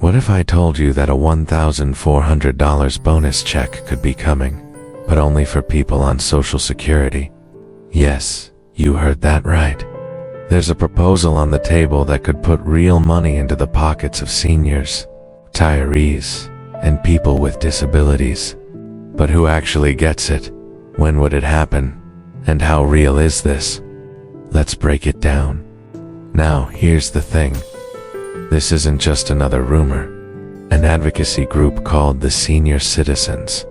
What if I told you that a $1,400 bonus check could be coming, but only for people on Social Security? Yes, you heard that right. There's a proposal on the table that could put real money into the pockets of seniors, retirees, and people with disabilities. But who actually gets it? When would it happen? And how real is this? Let's break it down. Now, here's the thing. This isn't just another rumor. An advocacy group called the Senior Citizens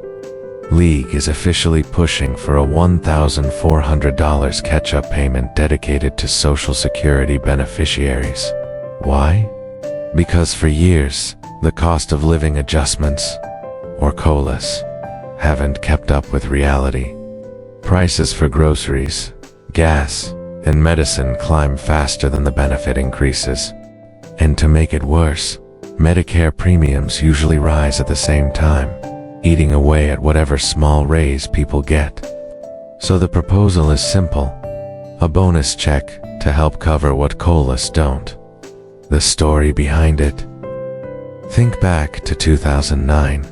League is officially pushing for a $1,400 catch-up payment dedicated to Social Security beneficiaries. Why? Because for years, the cost of living adjustments, or COLAs, haven't kept up with reality. Prices for groceries, gas, and medicine climb faster than the benefit increases. And to make it worse, Medicare premiums usually rise at the same time, eating away at whatever small raise people get. So the proposal is simple: a bonus check to help cover what COLAs don't. The story behind it. Think back to 2009.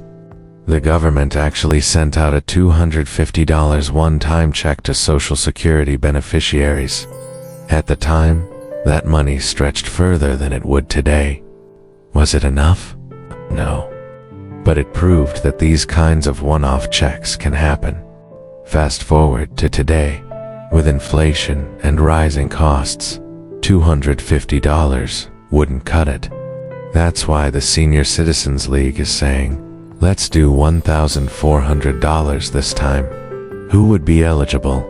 The government actually sent out a $250 one-time check to Social Security beneficiaries. At the time, that money stretched further than it would today. Was it enough? No. But it proved that these kinds of one-off checks can happen. Fast forward to today, with inflation and rising costs, $250 wouldn't cut it. That's why the Senior Citizens League is saying, let's do $1,400 this time. Who would be eligible?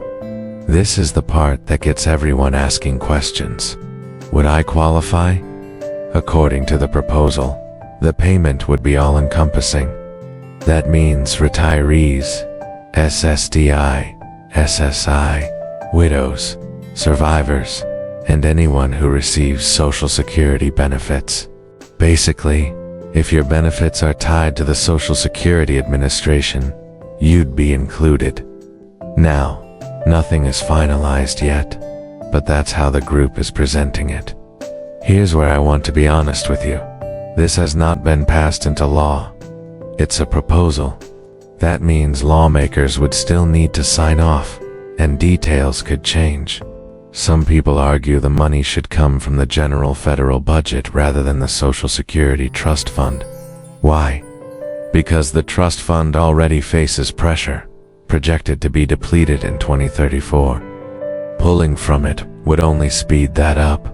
This is the part that gets everyone asking questions. Would I qualify? According to the proposal, the payment would be all-encompassing. That means retirees, SSDI, SSI, widows, survivors, and anyone who receives Social Security benefits. Basically, if your benefits are tied to the Social Security Administration, you'd be included. Now, nothing is finalized yet, but that's how the group is presenting it. Here's where I want to be honest with you. This has not been passed into law. It's a proposal. That means lawmakers would still need to sign off, and details could change. Some people argue the money should come from the general federal budget rather than the Social Security Trust Fund. Why? Because the trust fund already faces pressure, projected to be depleted in 2034. Pulling from it would only speed that up.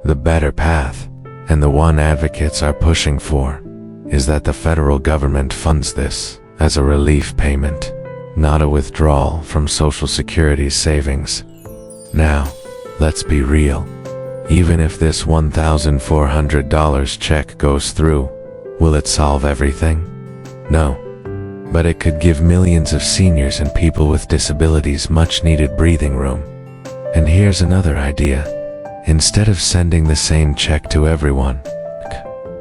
The better path, and the one advocates are pushing for, is that the federal government funds this as a relief payment, not a withdrawal from Social Security's savings. Now, let's be real. Even if this $1,400 check goes through, will it solve everything? No. But it could give millions of seniors and people with disabilities much-needed breathing room. And here's another idea. Instead of sending the same check to everyone,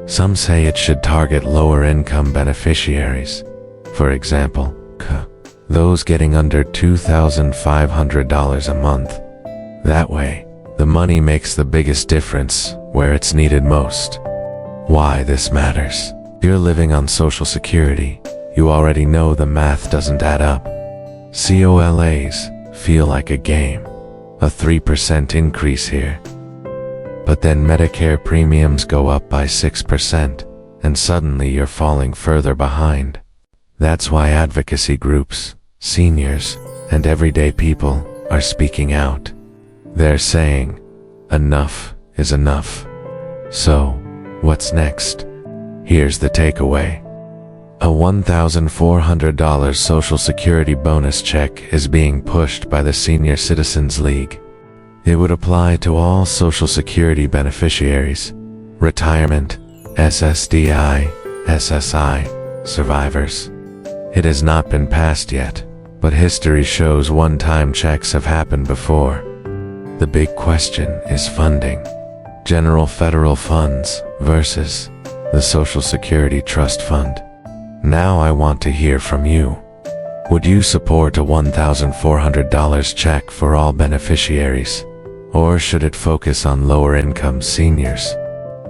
some say it should target lower-income beneficiaries. For example, those getting under $2,500 a month. That way, the money makes the biggest difference where it's needed most. Why this matters? If you're living on Social Security, you already know the math doesn't add up. COLAs feel like a game. A 3% increase here. But then Medicare premiums go up by 6%, and suddenly you're falling further behind. That's why advocacy groups, seniors, and everyday people are speaking out. They're saying, enough is enough. So, what's next? Here's the takeaway. A $1,400 Social Security bonus check is being pushed by the Senior Citizens League. It would apply to all Social Security beneficiaries, retirement, SSDI, SSI, survivors. It has not been passed yet, but history shows one-time checks have happened before. The big question is funding. General federal funds versus the Social Security Trust Fund. Now I want to hear from you. Would you support a $1,400 check for all beneficiaries? Or should it focus on lower-income seniors?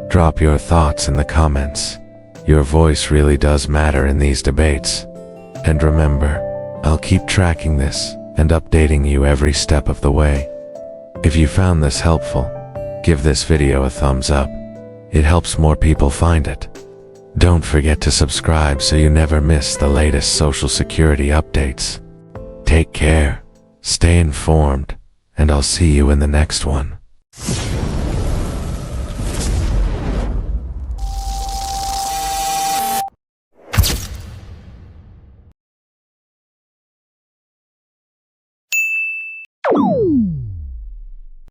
Drop your thoughts in the comments. Your voice really does matter in these debates. And remember, I'll keep tracking this and updating you every step of the way. If you found this helpful, give this video a thumbs up. It helps more people find it. Don't forget to subscribe so you never miss the latest Social Security updates. Take care, stay informed, and I'll see you in the next one.